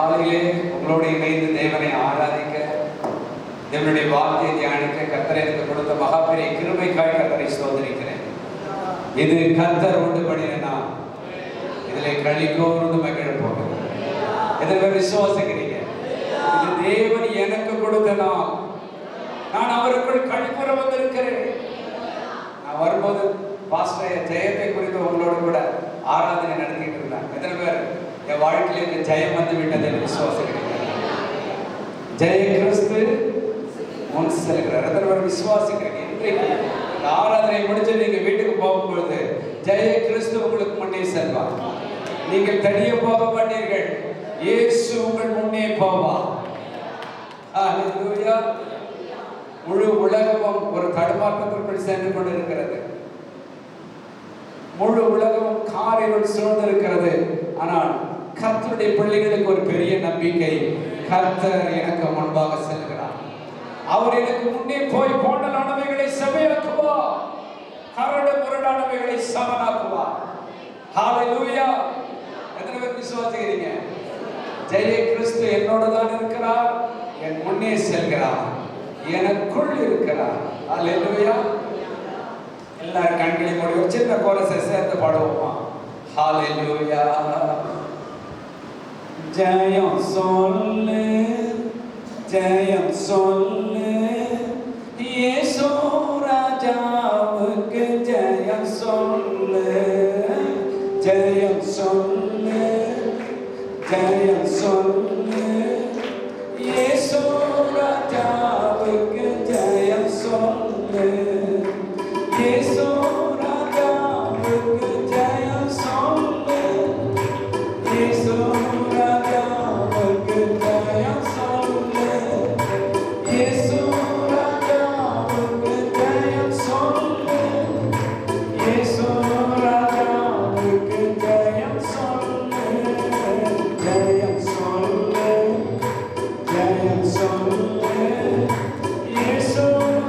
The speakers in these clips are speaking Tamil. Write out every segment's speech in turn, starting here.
காலையிலே உங்களோடு இணைந்து தேவனை ஆராதிக்க, தேவனுடைய வார்த்தையை தியானிக்க கர்த்தர் எனக்கு கொடுத்த மகாபெரிய கிருபைக்காய் கர்த்தரை ஸ்தோத்திரிக்கிறேன். இது கர்த்தர் உண்டு பண்ணின நாள். இதில் களிகூர்ந்து மகிழ போகிறது. இதில் விசுவாசிக்கிறீங்க? இது தேவன் எனக்கு கொடுத்த நாள். நான் அவருக்குள் களிப்புற வந்திருக்கிறேன். நான் வரும்போது பாஸ்டர் ஜெயத்தை குறித்து உங்களோடு கூட ஆராதனை நடத்திட்டு இருந்தாங்க. எத்தனை பேர் என் வாழ்க்கையில் இந்த ஜெயம் வந்து விட்டதை விசுவாசிக்கிறீங்க? ஜெய கிறிஸ்து முன் செல்கிறார். எத்தனை பேர் விசுவாசிக்கிறீங்க? இன்றைக்கு ஆராதனை முடிச்சு நீங்க வீட்டுக்கு போகும்பொழுது ஜெய கிறிஸ்து உங்களுக்கு முன்னே செல்வார். நீங்கள் தனியே போக மாட்டீர்கள். இயேசு உங்கள் முன்னே போவார். ஹல்லேலூயா. முழு உலகமும் ஒரு தடுமாற்றத்திற்குள் சென்று கொண்டிருக்கிறது. முழு உலகமும் காரிருள் சூழ்ந்திருக்கிறது. ஆனால் கர்த்தருடைய பிள்ளைகளுக்கு ஒரு பெரிய நம்பிக்கை. கர்த்தர் எனக்கு முன்பாக செல்கிறார். அவர் எனக்கு முன்னே போய் கோணலானவைகளை செவையாக்குவார், கரடு முரடானவைகளை சமனாக்குவார். ஹல்லேலூயா. எத்தனை பேர் விசுவாசிக்கிறீங்க? ஜெய கிறிஸ்து என்னோடு தான் இருக்கிறார், என் முன்னே செல்கிறார், எனக்குள் இருக்கிறார். ஹல்லேலூயா. எல்லாரும் கண்களை மூடி ஒரு சின்ன கோரஸை சேர்ந்து பாடுவோமா? ஹல்லேலூயா. ஜெயம் சொல்லு, ஜெயம் சொல்லு, இயேசு ராஜாவுக்கு ஜெயம் சொல்லு, ஜெயம் சொல்லு, ஜெயம் சொல்லு, இயேசு ராஜாவுக்கு ஜெயம் சொல்லு, இயேசு ராஜாவுக்கு ஜெயம் சொல்லு, இயேசு ராஜாவுக்கு ஜெயம் சொல்லு, இயேசு ராஜாவுக்கு ஜெயம் சொல்லு, இயேசு ராஜாவுக்கு ஜெயம் சொல்லு, ஜெயம் சொல்லு, ஜெயம் சொல்லு, இயேசு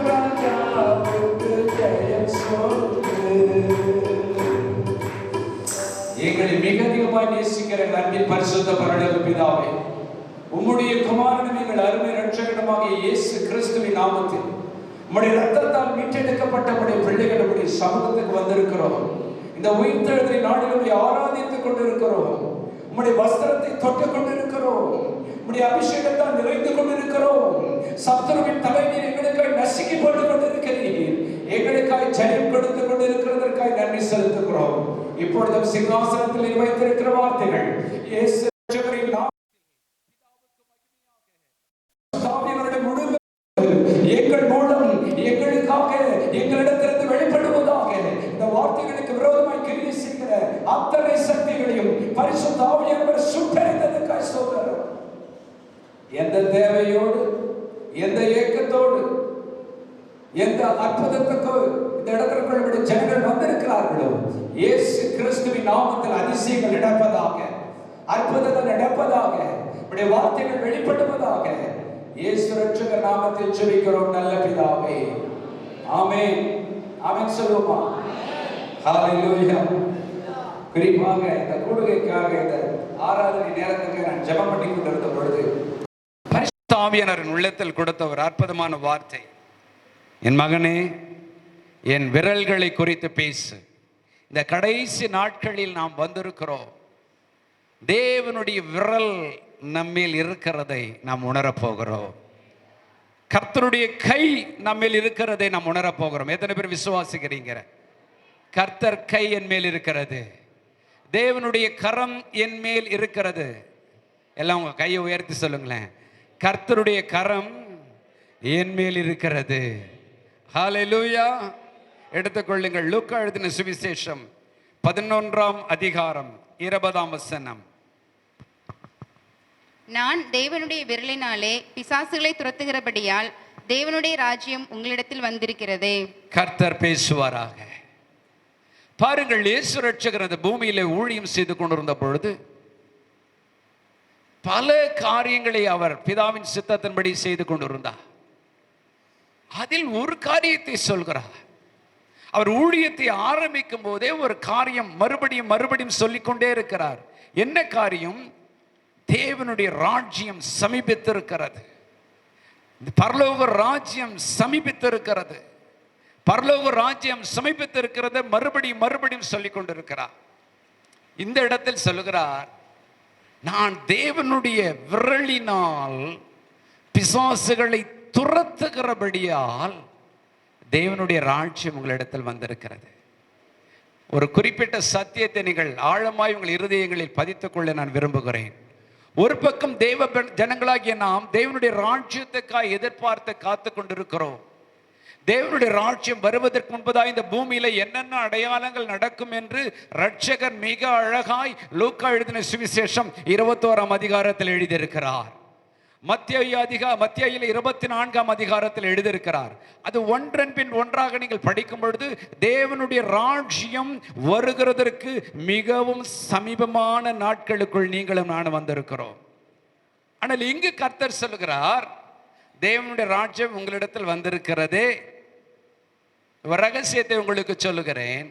ராஜாவுக்கு ஜெயம் சொல்லு. எங்களை மிக அதிகமாய் நேசிக்கிற அன்பின் பரிசுத்த பரலோக பிதாவே, உம்முடைய குமாரனும் எங்கள் அருமை இரட்சகனுமாகிய இயேசு கிறிஸ்துவின் நாமத்தில் உம்முடைய இரத்தத்தால் மீட்டெடுக்கப்பட்ட உம்முடைய பிள்ளைகள் உம்முடைய சமூகத்துக்கு வந்திருக்கிறோம். இந்த உயிர்த்தெழுதலை நாடுகளை ஆராதித்துக் கொண்டிருக்கிறோம். உம்முடைய வஸ்திரத்தை தொட்டுக் கொண்டிருக்கிறோம். உம்முடைய அபிஷேகத்தால் நிறைந்து கொண்டிருக்கிறோம். சத்துருவின் தலைமையில் எங்களுக்காய் நசுக்கி போட்டுக் கொண்டிருக்கிறீர். எங்களுக்காய் ஜெயம் கொடுத்துக் கொண்டிருக்கிறதற்காய் நன்றி செலுத்துகிறோம். இப்பொழுதும் சிங்காசனத்தில் வைத்திருக்கிற வார்த்தைகள் இயேசு இரட்சகரின் நாமத்தில் எங்கள் மூலம் எங்களுக்காக எங்களிடத்திலிருந்து வெளிப்படுவதாக. இந்த வார்த்தைகளுக்கு விரோதமாய் கிரியை செய்கிற அத்தனை சக்திகளையும் பரிசுத்த ஆவியானவர் சுட்டெரித்ததற்காய் ஸ்தோத்திரம். எந்த தேவையோடு, எந்த ஏக்கத்தோடு, எந்த அற்புதத்துக்கு இந்த இடத்திற்குள் ஜனங்கள் வந்திருக்கிறார்களோ, இயேசு கிறிஸ்துவின் நாமத்தில் அதிசயங்கள் நடப்பதாக, அற்புதங்கள் நடப்பதாக, உடைய வார்த்தைகள் வெளிப்படுவதாக. இயேசு இரட்சகர் நாமத்தில் ஜெபிக்கிறோம் நல்ல பிதாவே. ஆமென். ஆமென் சொல்லுமா? ஹல்லேலூயா. குறிப்பாக இந்த கூடுகைக்காக, இந்த ஆராதனை நேரத்துக்கு நான் ஜெபம் பண்ணி கொண்டிருந்த பொழுது பரிசுத்த ஆவியானவரின் உள்ளத்தில் கொடுத்த ஒரு அற்புதமான வார்த்தை, என் மகனே என் விரல்களை குறித்து பேசு. இந்த கடைசி நாட்களில் நாம் வந்திருக்கிறோம். தேவனுடைய விரல் நம்மில் இருக்கிறதை நாம் உணரப்போகிறோம். கர்த்தருடைய கை நம்மில் இருக்கிறதை நாம் உணரப்போகிறோம். எத்தனை பேர் விசுவாசிக்கிறீங்க? கர்த்தர் கை என் மேல் இருக்கிறது, தேவனுடைய கரம் என் மேல் இருக்கிறது. எல்லாம் உங்க கையை உயர்த்தி சொல்லுங்களேன். கர்த்தருடைய கரம் என் மேல் இருக்கிறது. ஹல்லேலூயா. எடுத்துக்கொள்ளுங்கள். லூக்கா எழுதின சுவிசேஷம் 11ஆம் அதிகாரம் 20ஆம் வசனம். நான் தேவனுடைய விரலினாலே பிசாசுகளை துரத்துகிறபடியால் தேவனுடைய ராஜ்யம் உங்களிடத்தில் வந்திருக்கிறது. கர்த்தர் பேசுவாராக. பாருங்கள், இயேசு இரட்சகர் அந்த பூமியிலே ஊழியம் செய்து கொண்டிருந்த பொழுது பல காரியங்களை அவர் பிதாவின் சித்தத்தின்படி செய்து கொண்டிருந்தார். அதில் ஒரு காரியத்தை சொல்கிறார். அவர் ஊழியத்தை ஆரம்பிக்கும் போதே ஒரு காரியம் மறுபடியும் மறுபடியும் சொல்லிக்கொண்டே இருக்கிறார். என்ன காரியம்? தேவனுடைய ராஜ்யம் சமீபித்திருக்கிறது, பரலோக ராஜ்யம் சமீபித்திருக்கிறது, பரலோக ராஜ்யம் சமீபித்திருக்கிறது மறுபடியும் சொல்லிக் கொண்டிருக்கிறார். இந்த இடத்தில் சொல்லுகிறார், நான் தேவனுடைய விரலினால் பிசாசுகளை துரத்துகிறபடியால் தேவனுடைய ராஜ்யம் உங்களிடத்தில் வந்திருக்கிறது. ஒரு குறிப்பிட்ட சத்தியத்தை நீங்கள் ஆழமாய் உங்கள் இருதயங்களில் பதித்துக் கொள்ள நான் விரும்புகிறேன். ஒரு பக்கம் தேவ ஜனங்களாகிய நாம் தேவனுடைய ராஜ்யத்துக்காக எதிர்பார்த்து காத்து கொண்டிருக்கிறோம். தேவனுடைய ராஜ்யம் வருவதற்கு முன்பதாக இந்த பூமியில என்னென்ன அடையாளங்கள் நடக்கும் என்று இரட்சகர் மிக அழகாய் லூக்கா எழுதின சுவிசேஷம் 21ஆம் அதிகாரத்தில் எழுதியிருக்கிறார். மத்தேயு 24ஆம் அதிகாரத்தில் எழுதியிருக்கிறார். அது ஒன்றன் பின் ஒன்றாக நீங்கள் படிக்கும் பொழுது தேவனுடைய ராஜ்யம் வருகிறதற்கு மிகவும் சமீபமான நாட்களுக்குள் நீங்களும் நானும் வந்திருக்கிறோம். ஆனால் இங்கு கர்த்தர் சொல்லுகிறார், தேவனுடைய ராஜ்யம் உங்களிடத்தில் வந்திருக்கிறதே. ரகசியத்தை உங்களுக்கு சொல்லுகிறேன்.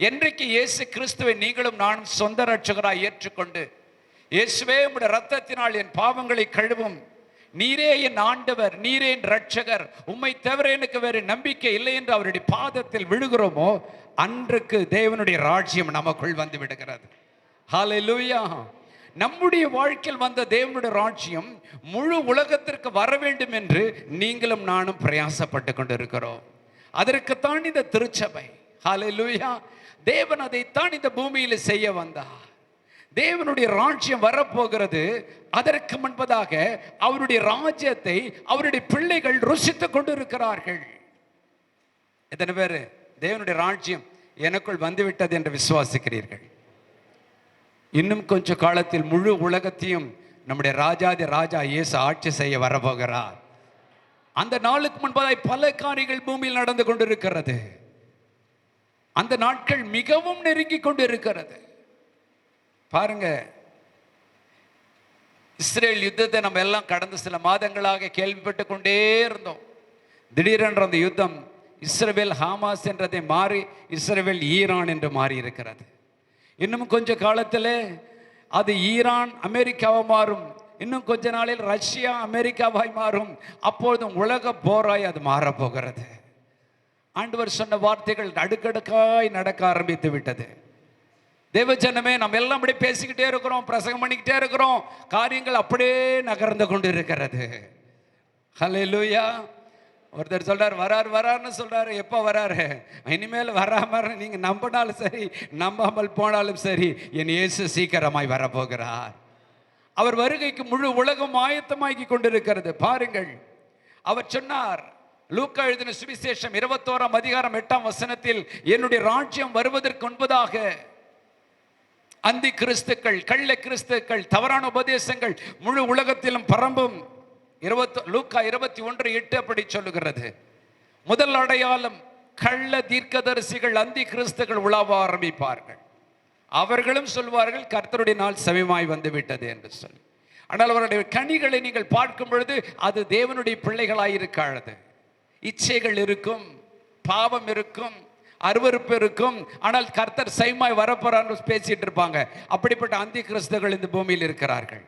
என்றைக்கு இயேசு கிறிஸ்துவை நீங்களும் நானும் சொந்த ரட்சகராய் ஏற்றுக்கொண்டு, இயேசுவே உம்முடைய இரத்தத்தினால் என் பாவங்களை கழுவும், நீரே என் ஆண்டவர், நீரே என் ரட்சகர், உம்மை தவிர எனக்கு வேறு நம்பிக்கை இல்லை என்று அவருடைய பாதத்தில் விழுகிறோமோ, அன்றைக்கு தேவனுடைய ராஜ்யம் நமக்குள் வந்து விடுகிறது. ஹல்லேலூயா. நம்முடைய வாழ்க்கையில் வந்த தேவனுடைய ராஜ்யம் முழு உலகத்திற்கு வர வேண்டும் என்று நீங்களும் நானும் பிரயாசப்பட்டு கொண்டிருக்கிறோம். அதற்குத்தான் இந்த திருச்சபை. ஹல்லேலூயா. தேவன் அதைத்தான் இந்த பூமியில் செய்ய வந்தார். தேவனுடைய ராஜ்யம் வரப்போகிறது. அதற்கு முன்பதாக அவருடைய ராஜ்யத்தை அவருடைய பிள்ளைகள் ருசித்துக் கொண்டிருக்கிறார்கள். எத்தனை பேர் தேவனுடைய ராஜ்யம் எனக்குள் வந்துவிட்டது என்று விசுவாசிக்கிறீர்கள்? இன்னும் கொஞ்ச காலத்தில் முழு உலகத்தையும் நம்முடைய ராஜாதி ராஜா இயேசு ஆட்சி செய்ய வரப்போகிறார். அந்த நாளுக்கு முன்பதாக பல காரியங்கள் பூமியில் நடந்து கொண்டிருக்கிறது. அந்த நாட்கள் மிகவும் நெருங்கி கொண்டிருக்கிறது. பாருங்க, இஸ்ரேல் யுத்தத்தை நம்ம எல்லாம் கடந்த சில மாதங்களாக கேள்விப்பட்டு கொண்டே இருந்தோம். திடீரென்ற அந்த யுத்தம் இஸ்ரவேல் ஹமாஸ் என்றதை மாறி இஸ்ரவேல் ஈரான் என்று மாறி இருக்கிறது. இன்னும் கொஞ்ச காலத்தில் அது ஈரான் அமெரிக்காவாக மாறும். இன்னும் கொஞ்ச நாளில் ரஷ்யா அமெரிக்காவாய் மாறும். அப்பொழுதும் உலக போராய் அது மாறப்போகிறது. ஆண்டவர் சொன்ன வார்த்தைகள் அடுக்கடுக்காய் நடக்க ஆரம்பித்து விட்டது. தேவஜனமே, நம்ம எல்லாம் அப்படியே பேசிக்கிட்டே இருக்கிறோம், பிரசங்கம் பண்ணிக்கிட்டே இருக்கிறோம், காரியங்கள் அப்படியே நகர்ந்து கொண்டு இருக்கிறது. ஹல்லேலூயா. ஒருத்தர் சொல்றார், வராருன்னு சொல்றாரு. எப்போ வராரு? இனிமேல் வராம நீங்க நம்பினாலும் சரி, நம்பாமல் போனாலும் சரி, என் இயேசு சீக்கிரமாய் வரப்போகிறார். அவர் வருகைக்கு முழு உலகம் ஆயத்தமாக்கி கொண்டிருக்கிறது. பாருங்கள், அவர் சொன்னார், லூக்கா எழுதின சுவிசேஷம் 21ஆம் அதிகாரம் 8ஆம் வசனத்தில், என்னுடைய ராஜ்யம் வருவதற்கு முன்பதாக அந்தி கிறிஸ்துக்கள், கள்ள கிறிஸ்துக்கள், தவறான உபதேசங்கள் முழு உலகத்திலும் பரம்பும். லூக்கா 21:8 அப்படி சொல்லுகிறது. முதல் அடையாளம், கள்ள தீர்க்கதரிசிகள், அந்தி கிறிஸ்துக்கள் உலாவ ஆரம்பிப்பார்கள். அவர்களும் சொல்வார்கள், கர்த்தருடைய நாள் சமீபமாய் வந்து விட்டது என்று சொல்லி. ஆனால் அவருடைய கனிகளை நீங்கள் பார்க்கும் பொழுது அது தேவனுடைய பிள்ளைகளாயிருக்காது. இச்சைகள் இருக்கும், பாவம் இருக்கும், அருவருப்பு இருக்கும். ஆனால் கர்த்தர் சைமாய் வரப்போறான்னு பேசிட்டு இருப்பாங்க. அப்படிப்பட்ட அந்தி கிறிஸ்துகள் இந்த பூமியில் இருக்கிறார்கள்.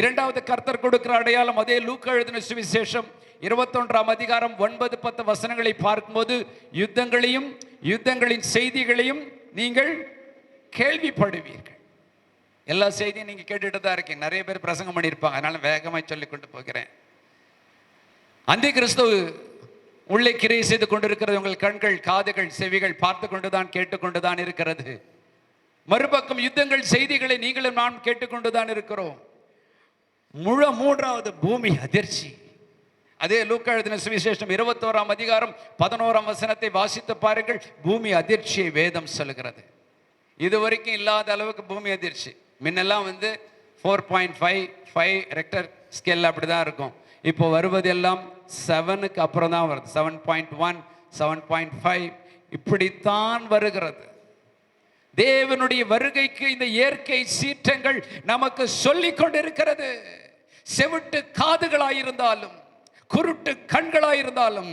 இரண்டாவது கர்த்தர் கொடுக்கிற அடையாளம், அதே லூக்கா எழுதின சுவிசேஷம் 21ஆம் அதிகாரம் 9-10 வசனங்களை பார்க்கும்போது, யுத்தங்களையும் யுத்தங்களின் செய்திகளையும் நீங்கள் கேள்விப்படுவீர்கள். எல்லா செய்தியும் நீங்க கேட்டுட்டு தான் இருக்கீங்க. நிறைய பேர் பிரசங்கம் பண்ணியிருப்பாங்க, அதனால வேகமாய் சொல்லி கொண்டு போகிறேன். அந்தி கிறிஸ்து உள்ளே கிரியை செய்து கொண்டிருக்கிறது. உங்கள் கண்கள், காதுகள், செவிகள் பார்த்து கொண்டுதான் கேட்டுக்கொண்டுதான் இருக்கிறது. மறுபக்கம் யுத்தங்கள் செய்திகளை நீங்களும் நான் கேட்டுக்கொண்டுதான் இருக்கிறோம். மூன்றாவது பூமி அதிர்ச்சி. அதே லூக்கா எழுதின சுவிசேஷம் 21ஆம் அதிகாரம் 11ஆம் வசனத்தை வாசித்து பாருங்கள். பூமி அதிர்ச்சியை வேதம் சொல்லுகிறது. இதுவரைக்கும் இல்லாத அளவுக்கு பூமி அதிர்ச்சி. முன்னெல்லாம் 4.55 ரெக்டர் ஸ்கேல் அப்படிதான் இருக்கும். இப்போ வருவதெல்லாம் 7க்கு அப்புறம் தான் வருது. 7.1, 7.5 இப்படித்தான் வருகிறது. தேவனுடைய வருகைக்கு இந்த இயற்கை சீற்றங்கள் நமக்கு சொல்லிக் கொண்டிருக்கிறது. செவிட்டு காதுகளாயிருந்தாலும், குருட்டு கண்களாயிருந்தாலும்,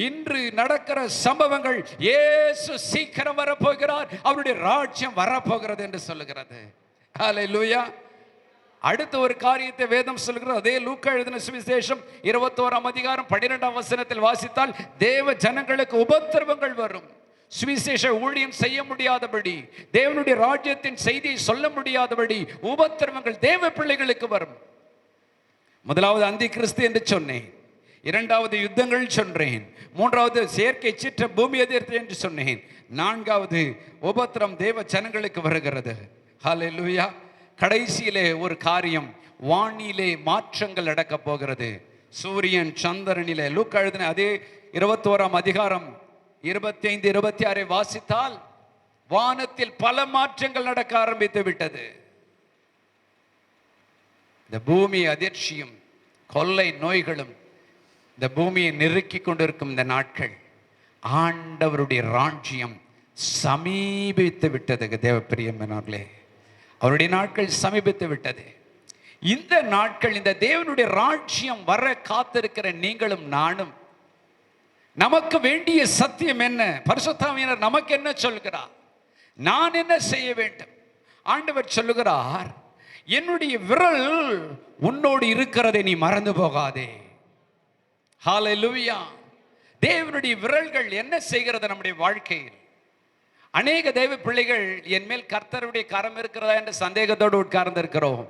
இன்று நடக்கிற சம்பவங்கள், இயேசு சீக்கிரம் வரப்போகிறார், அவருடைய ராஜ்யம் வரப்போகிறது என்று சொல்லுகிறது. ஹல்லேலூயா. அடுத்த ஒரு காரியத்தை வேதம் சொல்கிறது. அதே லூக்கா எழுதின சுவிசேஷம் 21ஆம் அதிகாரம் 12ஆம் வசனத்தில் வாசித்தால், தேவ ஜனங்களுக்கு உபத்திரவங்கள் வரும். சுவிசேஷ ஊழியம் செய்ய முடியாதபடி, தேவனுடைய ராஜ்யத்தின் செய்தியை சொல்ல முடியாதபடி உபத்திரவங்கள் தேவ பிள்ளைகளுக்கு வரும். முதலாவது அந்தி கிறிஸ்து என்று சொன்னேன், இரண்டாவது யுத்தங்கள் சொன்னேன், மூன்றாவது செயற்கை சிற்ற பூமி எதிர்த்து என்று சொன்னேன், நான்காவது உபத்திரம் தேவ ஜனங்களுக்கு வருகிறது. ஹல்லேலூயா. கடைசியிலே ஒரு காரியம், வானிலே மாற்றங்கள் நடக்க போகிறது. சூரியன் சந்திரனிலே லூக்கா எழுதின அதே 21ஆம் அதிகாரம் 25, 26 வாசித்தால், வானத்தில் பல மாற்றங்கள் நடக்க ஆரம்பித்து விட்டது. இந்த பூமி அதிர்ச்சியும் கொள்ளை நோய்களும் இந்த பூமியை நெருக்கி கொண்டிருக்கும் இந்த நாட்கள், ஆண்டவருடைய ராஜ்யம் சமீபித்து விட்டது. தேவ பிரியமானவர்களே, அவருடைய நாட்கள் சமீபித்து விட்டது. இந்த நாட்கள், இந்த தேவனுடைய ராஜ்யம் வர காத்திருக்கிற நீங்களும் நானும், நமக்கு வேண்டிய சத்தியம் என்ன? பரிசுத்த ஆவியானவர் நமக்கு என்ன சொல்கிறார்? நான் என்ன செய்ய வேண்டும்? ஆண்டவர் சொல்லுகிறார், என்னுடைய விரல் உன்னோடு இருக்கிறதை நீ மறந்து போகாதே. ஹல்லேலூயா. தேவனுடைய விரல்கள் என்ன செய்கிறது நம்முடைய வாழ்க்கையில்? அநேக தேவ பிள்ளைகள் என் மேல் கர்த்தருடைய கரம் இருக்கிறதா என்று சந்தேகத்தோடு உட்கார்ந்து இருக்கிறோம்.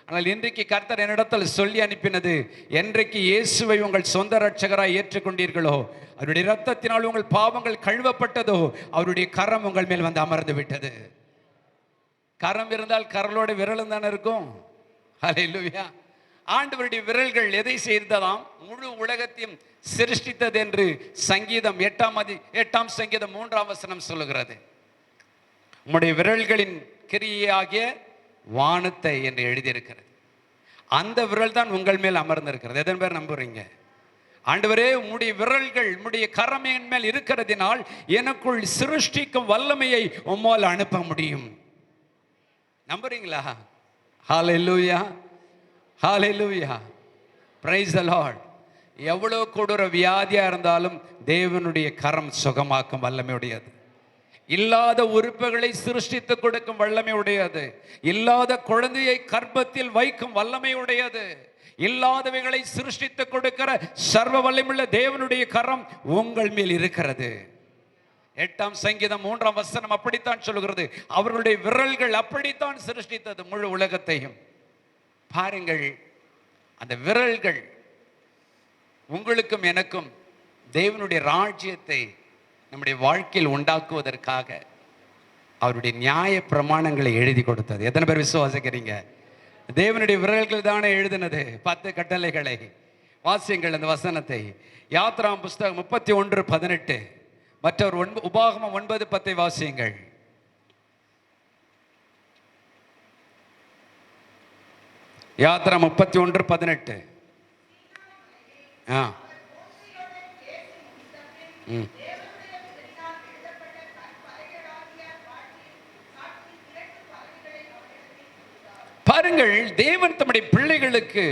ஆனால் இன்றைக்கு கர்த்தர் என்னிடத்தில் சொல்லி அனுப்பினது, என்றைக்கு இயேசுவை உங்கள் சொந்த இரட்சகராய் ஏற்றுக்கொண்டீர்களோ, அவருடைய இரத்தத்தினால் உங்கள் பாவங்கள் கழுவப்பட்டதோ, அவருடைய கரம் உங்கள் மேல் வந்து அமர்ந்து விட்டது. கரம் இருந்தால் கரலோட விரலும் தானே இருக்கும். ஹல்லேலூயா. ஆண்டவருடைய விரல்கள் எதை செய்ததாம்? முழு உலகத்தையும் சிருஷ்டித்தது என்று சங்கீதம் 8ஆம் சங்கீதம் 3ஆம் வசனம் சொல்லுகிறது. உம்முடைய விரல்களின் கிரியையாகிய வானத்தை என்று எழுதியிருக்கிறது. அந்த விரல் தான் உங்கள் மேல் அமர்ந்திருக்கிறது. எதன் பேர் நம்புறீங்க? ஆண்டவரே, உம்முடைய விரல்கள், உம்முடைய கரம் என் மேல் இருக்கிறதினால் எனக்குள் சிருஷ்டிக்கும் வல்லமையை உம்மால் அனுப்ப முடியும். நம்புறீங்களா? ஹல்லேலூயா, ஹல்லேலூயா, பிரைஸ் தி லார்ட். எவ்வளவு கொடூர வியாதியா இருந்தாலும் தேவனுடைய கரம் சுகமாக்கும் வல்லமை உடையது. இல்லாத உறுப்புகளை சிருஷ்டித்து கொடுக்கும் வல்லமை உடையது. இல்லாத குழந்தையை கர்ப்பத்தில் வைக்கும் வல்லமை உடையது. இல்லாதவைகளை சிருஷ்டித்து கொடுக்கிற சர்வ வல்லமையுள்ள தேவனுடைய கரம் உங்கள் மேல் இருக்கிறது. 8ஆம் சங்கீதம் 3ஆம் வசனம் அப்படித்தான் சொல்கிறது. அவர்களுடைய விரல்கள் அப்படித்தான் சிருஷ்டித்தது முழு உலகத்தையும். பாருங்கள், அந்த விரல்கள் உங்களுக்கும் எனக்கும் தேவனுடைய ராஜ்யத்தை நம்முடைய வாழ்க்கையில் உண்டாக்குவதற்காக அவருடைய நியாய பிரமாணங்களை எழுதி கொடுத்தது. எத்தனை பேர் விசுவாசிக்கிறீங்க? தேவனுடைய விரல்கள் தானே எழுதினது 10 கட்டளைகளை. வாசியங்கள் அந்த வசனத்தை. யாத்ராம் புஸ்தகம் 31:18, மற்றொரு உபாகமம் 9:10 வாசியங்கள். யாத்ரா 31:18. பாருங்கள், தேவன் தம்முடைய பிள்ளைகளுக்கு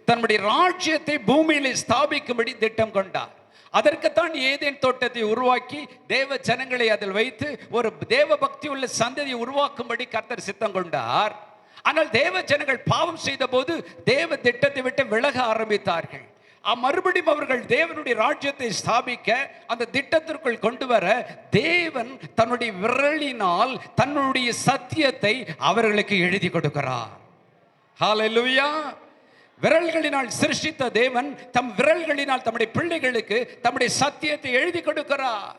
தன்னுடைய ராஜ்யத்தை பூமியிலே ஸ்தாபிக்கும்படி திட்டம் கொண்டார். அதற்குத்தான் ஏதேன் தோட்டத்தை உருவாக்கி தேவ ஜனங்களை அதில் வைத்து ஒரு தேவ பக்தி உள்ள சந்ததியை உருவாக்கும்படி கர்த்தர் சித்தம் கொண்டார். ஆனால் தேவ ஜனங்கள் பாவம் செய்த போது தேவ திட்டத்தை விட்டு விலக ஆரம்பித்தார்கள். மறுபடியும் அவர்கள் தேவனுடைய ராஜ்யத்தை ஸ்தாபிக்க, அந்த திட்டத்திற்குள் கொண்டு வர தேவன் தன்னுடைய விரலினால் தன்னுடைய சத்தியத்தை அவர்களுக்கு எழுதி கொடுக்கிறார். ஹல்லேலூயா. விரல்களினால் சிருஷ்டித்த தேவன் தம் விரல்களினால் தம்முடைய பிள்ளைகளுக்கு தம்முடைய சத்தியத்தை எழுதி கொடுக்கிறார்.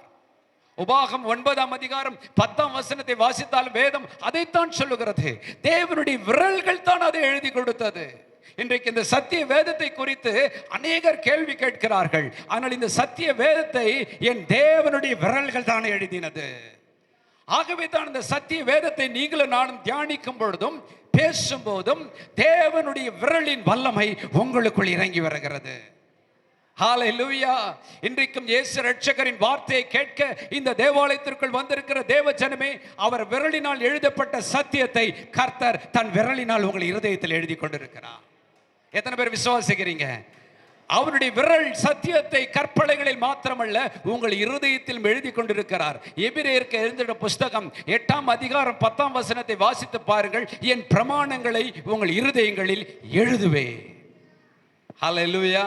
உபாகம் 9ஆம் அதிகாரம் 10ஆம் வசனத்தை வாசித்தால் வேதம் அதைத்தான் சொல்லுகிறது. தேவனுடைய விரல்கள் தான் அதை எழுதி கொடுத்தது. இன்றைக்கு இந்த சத்திய வேதத்தை குறித்து அநேகர் கேள்வி கேட்கிறார்கள். ஆனால் இந்த சத்திய வேதத்தை என் தேவனுடைய விரல்கள் தான் எழுதினது. ஆகவே தான் இந்த சத்திய வேதத்தை நீங்களும் நானும் தியானிக்கும் பொழுதும் பேசும்போதும் தேவனுடைய விரலின் வல்லமை உங்களுக்குள் இறங்கி வருகிறது. ஹல்லேலூயா. இன்றைக்கும் இயேசு இரட்சகரின் வார்த்தையை கேட்க இந்த தேவாலயத்திற்குள் வந்திருக்கிற தேவ ஜனமே, அவர் விரலினால் எழுதப்பட்ட சத்தியத்தை கர்த்தர் தன் விரலினால் உங்கள் இருதயத்தில் எழுதி கொண்டிருக்கிறார். எத்தனை பேர் விசுவாசிக்கிறீங்க? அவருடைய விரல் சத்தியத்தை கற்பனைகளில் மாத்திரமல்ல உங்கள் இருதயத்தில் எழுதி கொண்டிருக்கிறார். எபிரேயருக்கு எழுதின புஸ்தகம் 8ஆம் அதிகாரம் 10ஆம் வசனத்தை வாசித்து பாருங்கள். என் பிரமாணங்களை உங்கள் இருதயங்களில் எழுதுவே. ஹல்லேலூயா.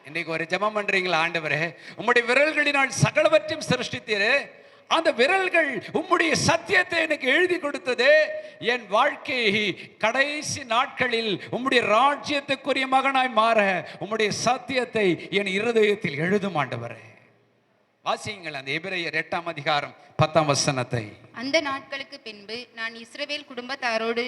இன்னைக்கு ஒரு ஜெபம் பண்றீங்களா? ஆண்டவரே, உம்முடைய விரல்களினால் சகலவற்றையும் சிருஷ்டித்தீரே, அந்த விரல்கள் உம்முடைய சத்தியத்தை எனக்கு எழுதி கொடுத்தது. என் வாழ்க்கையை கடைசி நாட்களில் உம்முடைய ராஜ்யத்துக்குரிய மகனாய் மாற உம்முடைய சத்தியத்தை என் இருதயத்தில் எழுதும் ஆண்டவரே. வாசியுங்கள் அந்த எபிரேயர் 8ஆம் அதிகாரம் 10ஆம் வசனத்தை. அந்த நாட்களுக்கு பின்பு நான் இஸ்ரவேல் குடும்பத்தாரோடு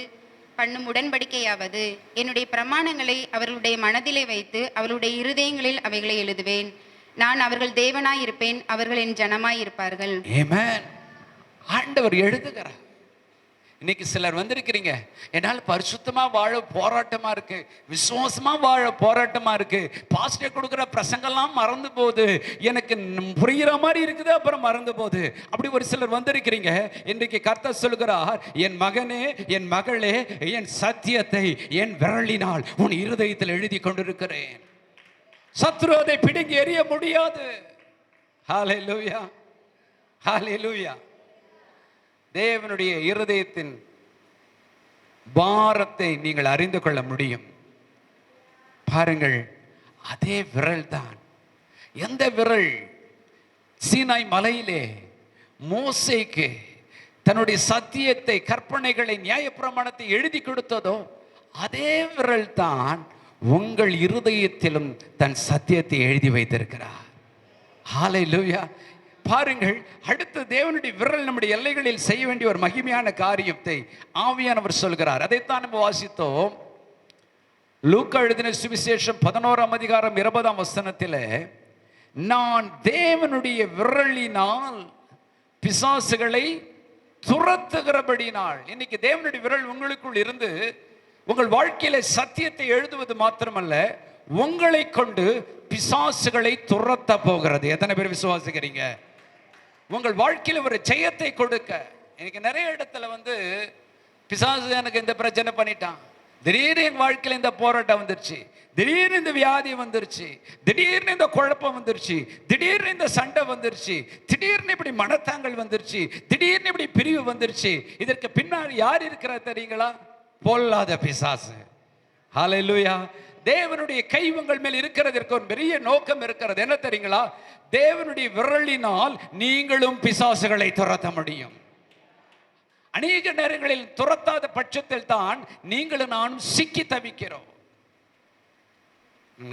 பண்ணும் உடன்படிக்கையாவது, என்னுடைய பிரமாணங்களை அவர்களுடைய மனதிலே வைத்து அவர்களுடைய இருதயங்களில் அவைகளை எழுதுவேன். நான் அவர்கள் தேவனாய் இருப்பேன், அவர்கள் என் ஜனமாய் இருப்பார்கள். ஆமென். ஆண்டவர் எழுதுகிறார். இன்னைக்கு சிலர் வந்திருக்கிறீங்க, என்னால் பரிசுத்தமா வாழ போராட்டமா இருக்கு, விசுவாசமா வாழ போராட்டமா இருக்கு, பாஸ்டர் கொடுக்குற பிரசங்கெல்லாம் மறந்து போகுது, எனக்கு புரிகிற மாதிரி இருக்குது அப்புறம் மறந்து போகுது. அப்படி ஒரு சிலர் வந்திருக்கிறீங்க. இன்றைக்கு கர்த்தர் சொல்கிறார், என் மகனே, என் மகளே, என் சத்தியத்தை என் விரலினால் உன் இருதயத்தில் எழுதி கொண்டிருக்கிறேன். சத்ரு அதை பிடுங்கி எறிய முடியாது. ஹல்லேலூயா, ஹல்லேலூயா. தேவனுடைய இருதயத்தின் பாரத்தை நீங்கள் அறிந்து கொள்ள முடியும். பாருங்கள், அதே விரல் தான். எந்த விரல் சீனாய் மலையிலே மோசேக்கு தன்னுடைய சத்தியத்தை, கற்பனைகளை, நியாயப்பிரமாணத்தை எழுதி கொடுத்ததோ அதே விரல் தான் உங்கள் இருதயத்திலும் தன் சத்தியத்தை எழுதி வைத்திருக்கிறார். ஹல்லேலூயா. பாருங்கள், அடுத்து தேவனுடைய விரல் நம்முடைய எல்லைகளில் செய்ய வேண்டிய ஒரு மகிமையான காரியத்தை ஆவியானவர் சொல்கிறார். அதைத்தான் நம்ம வாசித்தோம். லூக்கா எழுதின சுவிசேஷம் 11ஆம் அதிகாரம் 20ஆம் வசனத்தில், நான் தேவனுடைய விரலினால் பிசாசுகளை துரத்துகிறபடினால். இன்னைக்கு தேவனுடைய விரல் உங்களுக்குள் இருந்து உங்கள் வாழ்க்கையில சத்தியத்தை எழுதுவது மாத்திரமல்ல, உங்களை கொண்டு பிசாசுகளை துரத்த போகிறது. எத்தனை பேர் விசுவாசிக்கிறீங்க? உங்கள் வாழ்க்கையில ஒரு ஜெயத்தை கொடுக்க. எனக்கு நிறைய இடத்துல பிசாசு எனக்கு இந்த பிரச்சனை பண்ணிட்டான், திடீர்னு என் வாழ்க்கையில இந்த போராட்டம் வந்துருச்சு, திடீர்னு இந்த வியாதி வந்துருச்சு, திடீர்னு இந்த குழப்பம் வந்துருச்சு, திடீர்னு இந்த சண்டை வந்துருச்சு, திடீர்னு இப்படி மனத்தாங்கள் வந்துருச்சு, திடீர்னு இப்படி பிரிவு வந்துருச்சு. இதற்கு பின்னாடி யார் இருக்கிறா தெரியுங்களா? பொல்லாத பிசாசு. ஹல்லேலூயா. தேவனுடைய கை உங்கள் மேல் இருக்கிறதற்கு ஒரு பெரிய நோக்கம் இருக்கிறது. என்ன தெரியுங்களா? தேவனுடைய விரலினால் நீங்களும் பிசாசுகளை துரத்த முடியும். அநேக நேரங்களில் துரத்தாத பட்சத்தில் தான் நீங்களும் நானும் சிக்கி தவிக்கிறோம்.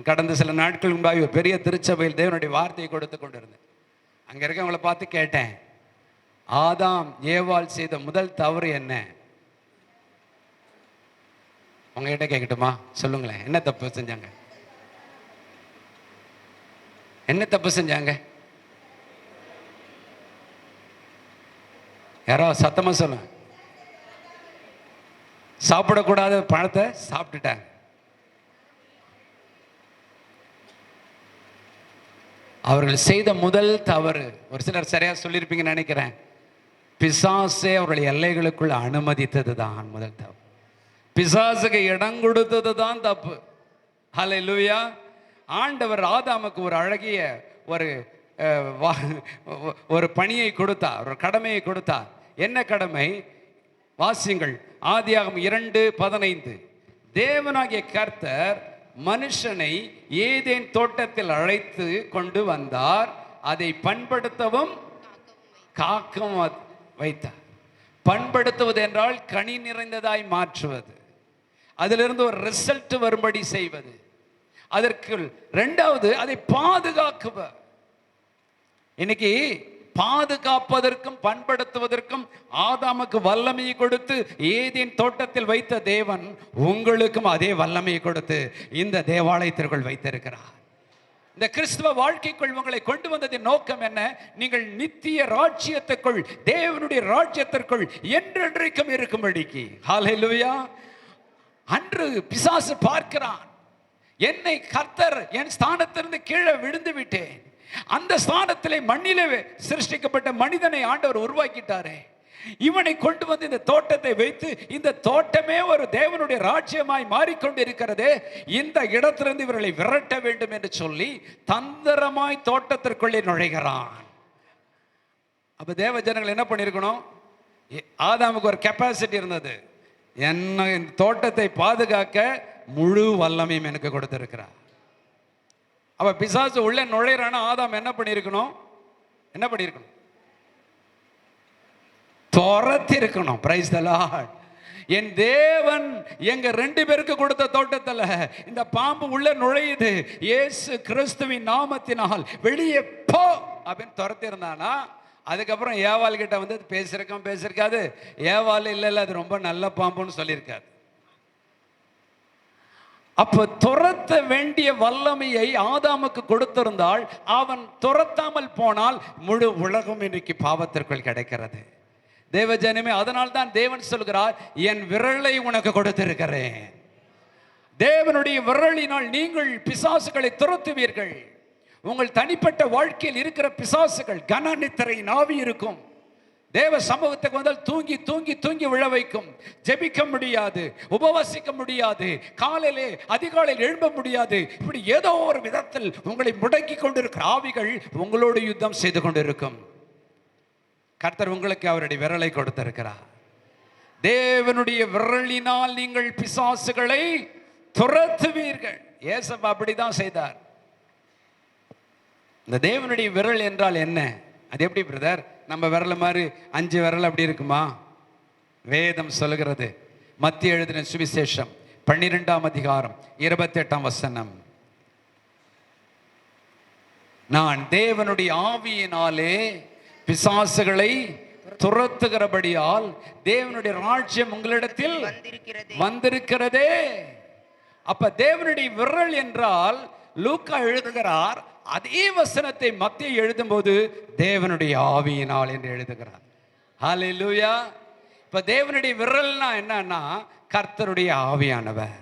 கடந்த சில நாட்கள் முன்பாக ஒரு பெரிய திருச்சபையில் தேவனுடைய வார்த்தையை கொடுத்து கொண்டிருந்தேன். அங்க இருக்கவங்களை பார்த்து கேட்டேன், ஆதாம் ஏவாள் செய்த முதல் தவறு என்ன? உங்ககிட்ட கேட்கட்டுமா? சொல்லுங்களேன், என்ன தப்பு செஞ்சாங்க? என்ன தப்பு செஞ்சாங்க? யாரோ சத்தமா சொல்லுங்க. சாப்பிடக்கூடாத பழத்தை சாப்பிட்டுட்டாங்க. அவர்கள் செய்த முதல் தவறு, ஒரு சிலர் சரியா சொல்லியிருப்பீங்கன்னு நினைக்கிறேன், பிசாசே அவர்கள் எல்லைகளுக்குள்ள அனுமதித்தது தான் முதல் தவறு. பிசாசுக்கு இடம் கொடுத்தது தான் தப்பு. ஹல்லேலூயா. ஆண்டவர் ஆதாமுக்கு ஒரு அழகிய ஒரு பணியை கொடுத்தார், ஒரு கடமையை கொடுத்தார். என்ன கடமை? வாசியுங்கள், ஆதியாகமம் 2:15. தேவனாகிய கர்த்தர் மனுஷனை ஏதேன் தோட்டத்தில் அழைத்து கொண்டு வந்தார், அதை பண்படுத்தவும் காக்கவும் வைத்தார். பண்படுத்துவது என்றால் கனி நிறைந்ததாய் மாற்றுவது, அதிலிருந்து ஒரு ரிசல்ட் வரும்படி செய்வது. அதற்கு இரண்டாவது அதை பாதுகாக்குவர். இன்னைக்கு பாதுகாப்பதற்கும் பண்படுத்துவதற்கும் ஆதாமுக்கு வல்லமையை கொடுத்து ஏதேன் தோட்டத்தில் வைத்த தேவன் உங்களுக்கும் அதே வல்லமையை கொடுத்து இந்த தேவாலயத்திற்குள் வைத்திருக்கிறார். இந்த கிறிஸ்துவ வாழ்க்கைக்குள் உங்களை கொண்டு வந்ததின் நோக்கம் என்ன? நீங்கள் நித்திய ராஜ்யத்துக்குள், தேவனுடைய ராஜ்யத்திற்குள் என்றென்றைக்கும் இருக்கும்படிக்கு. ஹல்லேலூயா. அன்று பிசாசு பார்க்கிறான், என்னை கர்த்தர் என் ஸ்தானத்திலிருந்து கீழே விழுந்து விட்டேன், அந்த ஸ்தானத்திலே மண்ணிலே சிருஷ்டிக்கப்பட்ட மனிதனை ஆண்டவர் உருவாக்கிட்டாரே, இவனை கொண்டு வந்து இந்த தோட்டத்தை வைத்து இந்த தோட்டமே ஒரு தேவனுடைய ராஜ்யமாய் மாறிக்கொண்டிருக்கிறதே, இந்த இடத்திலிருந்து இவர்களை விரட்ட வேண்டும் என்று சொல்லி தந்திரமாய் தோட்டத்திற்குள்ளே நுழைகிறான். அப்ப தேவ ஜனங்கள் என்ன பண்ணிருக்கணும்? ஆதாமுக்கு ஒரு கெப்பாசிட்டி இருந்தது, என்ன இந்த தோட்டத்தை பாதுகாக்க முழு வல்லமையும் எனக்கு கொடுத்திருக்கிறார். அப்ப பிசாசு உள்ள நுழைறான ஆதாம் என்ன பண்ணிருக்கணும்? என்ன பண்ணிருக்கணும்? துரத்தி இருக்கணும். Praise the Lord. என் தேவன் எங்க 2 பேருக்கு கொடுத்த தோட்டத்தில் இந்த பாம்பு உள்ள நுழையுது, இயேசு கிறிஸ்துவின் நாமத்தினால் வெளியே போ அப்படின்னு துரத்தி இருந்தானா, அதுக்கப்புறம் ஏவாள் கிட்ட வந்து பேசிருக்காது. ஏவாள் இல்ல அது ரொம்ப நல்ல பாம்புன்னு சொல்லியிருக்காது. அப்ப துரத்த வேண்டிய வல்லமையை ஆதாமுக்கு கொடுத்திருந்தால், அவன் துரத்தாமல் போனால் முழு உலகம் இன்றைக்கு பாவத்திற்குள் கிடைக்கிறது. தேவஜனமே, அதனால் தான் தேவன் சொல்கிறார், என் விரலை உனக்கு கொடுத்திருக்கிறேன். தேவனுடைய விரலினால் நீங்கள் பிசாசுகளை துரத்துவீர்கள். உங்கள் தனிப்பட்ட வாழ்க்கையில் இருக்கிற பிசாசுகள் கன நித்திரை நாவி இருக்கும். தேவ சமூகத்துக்கு வந்தால் தூங்கி தூங்கி தூங்கி விழ வைக்கும். ஜெபிக்க முடியாது, உபவாசிக்க முடியாது, காலையிலே அதிகாலையில் எழும்ப முடியாது. இப்படி ஏதோ ஒரு விதத்தில் உங்களை முடக்கி கொண்டிருக்கிற ஆவிகள் உங்களோடு யுத்தம் செய்து கொண்டிருக்கும். கர்த்தர் உங்களுக்கு அவருடைய விரலை கொடுத்திருக்கிறார். தேவனுடைய விரலினால் நீங்கள் பிசாசுகளை துரத்துவீர்கள். ஏசப்பா அப்படிதான் செய்தார். இந்த தேவனுடைய விரல் என்றால் என்ன? அது எப்படி பிரதர்? நம்ம விரல் மாதிரி 5 விரல் அப்படி இருக்குமா? வேதம் சொல்லுகிறது, மத்திய எழுதின சுவிசேஷம் 12ஆம் அதிகாரம் 28ஆம் வசனம், நான் தேவனுடைய ஆவியினாலே பிசாசுகளை துரத்துகிறபடியால் தேவனுடைய ராஜ்யம் உங்களிடத்தில் வந்திருக்கிறதே. அப்ப தேவனுடைய விரல் என்றால் லூக்கா எழுதுகிறார், அதே வசனத்தை மத்தேயு எழுதும்போது தேவனுடைய ஆவியினால் என்று எழுதுகிறார். ஹல்லேலூயா. இப்ப தேவனுடைய விரல்னா என்னன்னா கர்த்தருடைய ஆவியானவர்.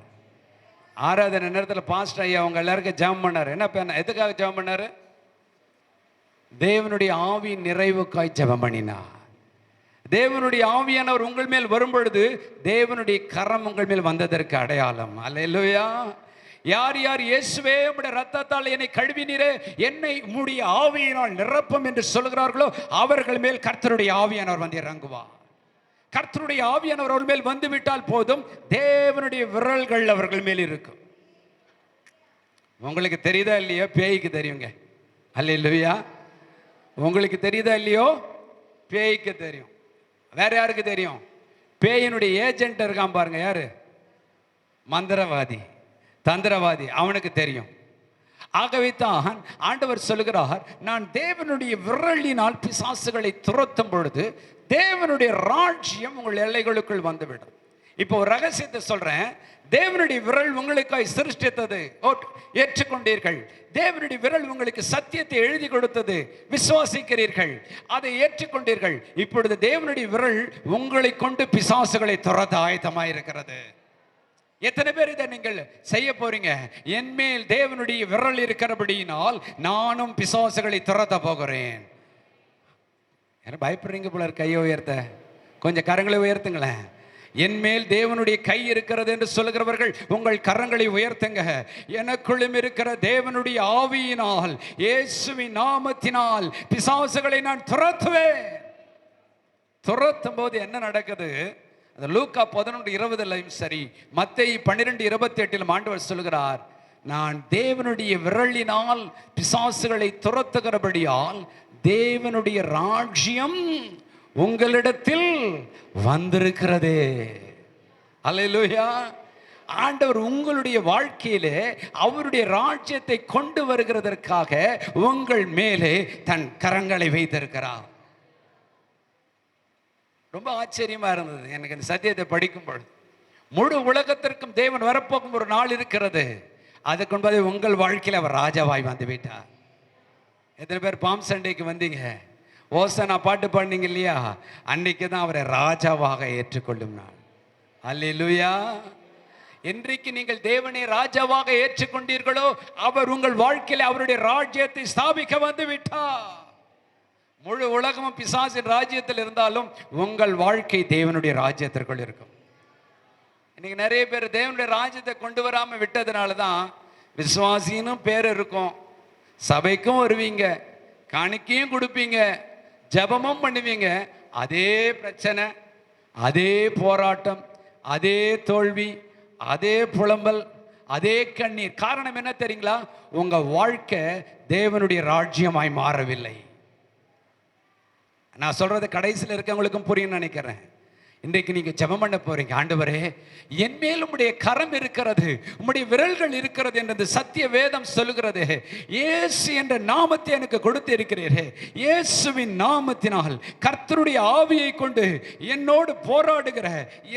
ஆராதனை நேரத்தில் பாஸ்டர் ஐயா அவங்க எல்லாருக்கும் ஜெபம் பண்ணாரு. என்ன எதுக்காக ஜெபம் பண்ணாரு? தேவனுடைய ஆவியின் நிறைவுக்காய் ஜெபம் பண்ணினார். தேவனுடைய ஆவியானவர் உங்கள் மேல் வரும் பொழுது தேவனுடைய கரம் உங்கள் மேல் வந்ததற்கு அடையாளம். அல்லேலூயா. யார் யார் இயேசுவே உம்முடைய இரத்தத்தால் என்னை கழுவினீரே, என்னை உம்முடைய ஆவியினால் நிரப்பும் என்று சொல்கிறார்களோ அவர்கள் மேல் கர்த்தருடைய ஆவியானவர் வந்து இறங்குவார். கர்த்தருடைய ஆவியானவர் அவர்கள் மேல் வந்து விட்டால் போதும், தேவனுடைய விரல்கள் அவர்கள் மேல் இருக்கும். உங்களுக்கு தெரியுதா இல்லையோ? பேய்க்கு தெரியுங்க. அல்லேலூயா. உங்களுக்கு தெரியுதா இல்லையோ? பேய்க்கு தெரியும். வேற யாருக்கு தெரியும்? பேயினுடைய ஏஜென்ட் இருக்கான் பாருங்க, யாரு? மந்திரவாதி, தந்திரவாதி, அவனுக்கு தெரியும். ஆகவே தான் ஆண்டவர் சொல்லுகிறார், நான் தேவனுடைய விரலினால் பிசாசுகளை துரத்தும் பொழுது தேவனுடைய ராஜ்யம் உங்கள் எல்லைகளுக்குள் வந்துவிடும். இப்போ ஒரு ரகசியத்தை சொல்றேன். தேவனுடைய விரல் உங்களுக்காய் சிருஷ்டித்தது, ஏற்றுக்கொண்டீர்கள். தேவனுடைய விரல் உங்களுக்கு சத்தியத்தை எழுதி கொடுத்தது, விசுவாசிக்கிறீர்கள், அதை ஏற்றுக்கொண்டீர்கள். இப்பொழுது தேவனுடைய விரல் உங்களை கொண்டு பிசாசுகளை துரத்த ஆயத்தமாயிருக்கிறது. எத்தனை பேர் இதை நீங்கள் செய்ய போறீங்க? என்மேல் தேவனுடைய விரல் இருக்கிறபடியினால் நானும் பிசாசுகளை துரத்த போகிறேன். பயப்படுறீங்க போல, கையை உயர்த்த கொஞ்சம் கரங்களை உயர்த்துங்களேன். என்மேல் தேவனுடைய கை இருக்கிறது என்று சொல்லுகிறவர்கள் உங்கள் கரங்களை உயர்த்துங்க. எனக்குள்ளும் இருக்கிற தேவனுடைய ஆவியினால், இயேசுவின் நாமத்தினால் பிசாசுகளை நான் துரத்துவேன். துரத்தும் போது என்ன நடக்குது? அந்த லூக்கா 11:20 சரி, மத்தேயு 12:28 ஆண்டவர் சொல்கிறார், நான் தேவனுடைய விரலினால் பிசாசுகளை துரத்துகிறபடியால் தேவனுடைய ராஜ்யம் உங்களிடத்தில் வந்திருக்கிறதே. அல்லேலூயா. ஆண்டவர் உங்களுடைய வாழ்க்கையிலே அவருடைய ராஜ்யத்தை கொண்டு வருகிறதற்காக உங்கள் மேலே தன் கரங்களை வைத்திருக்கிறார். ரொம்ப ஆச்சரியமா இருந்தது எனக்கு இந்த சத்தியத்தை படிக்கும் பொழுது. முழு உலகத்திற்கும் தேவன் வரப்போகும் ஒரு நாள் இருக்கிறது. அதுக்கு முன்பதே உங்கள் வாழ்க்கையில் அவர் ராஜாவாய் வந்து விட்டார். எத்தனை பேர் பாம் சண்டைக்கு வந்தீங்க? ஓசனா பாட்டு பாடினீங்க இல்லையா? அன்னைக்கு தான் அவரை ராஜாவாக ஏற்றுக்கொள்ளும் நாள். அல்லேலூயா. என்றைக்கு நீங்கள் தேவனை ராஜாவாக ஏற்றுக்கொண்டீர்களோ அவர் உங்கள் வாழ்க்கையில் அவருடைய ராஜ்யத்தை ஸ்தாபிக்க வந்து விட்டார். முழு உலகமும் பிசாசின் ராஜ்யத்தில் இருந்தாலும் உங்கள் வாழ்க்கை தேவனுடைய ராஜ்யத்திற்குள் இருக்கும். இன்னைக்கு நிறைய பேர் தேவனுடைய ராஜ்யத்தை கொண்டு வராம விட்டதுனால தான் விசுவாசினும் பேர் இருக்கும், சபைக்கும் வருவீங்க, காணிக்கையும் கொடுப்பீங்க, ஜெபமும் பண்ணுவீங்க, அதே பிரச்சனை, அதே போராட்டம், அதே தோல்வி, அதே புலம்பல், அதே கண்ணீர். காரணம் என்ன தெரியுங்களா? உங்க வாழ்க்கை தேவனுடைய ராஜ்யமாய் மாறவில்லை. நான் சொல்றது கடைசியில் இருக்கவங்களுக்கும் புரியும் நினைக்கிறேன். இன்றைக்கு நீங்க ஜெபம் பண்ண போறீங்க, ஆண்டவரே என் மேல் உம்முடைய கரம் இருக்கிறது, உம்முடைய விரல்கள் இருக்கிறது என்று சத்திய வேதம் சொல்லுகிறது. இயேசு என்ற நாமத்தை எனக்கு கொடுத்து இருக்கிறீரே, இயேசுவின் நாமத்தினால் கர்த்தருடைய ஆவியை கொண்டு என்னோடு போராடுகிற,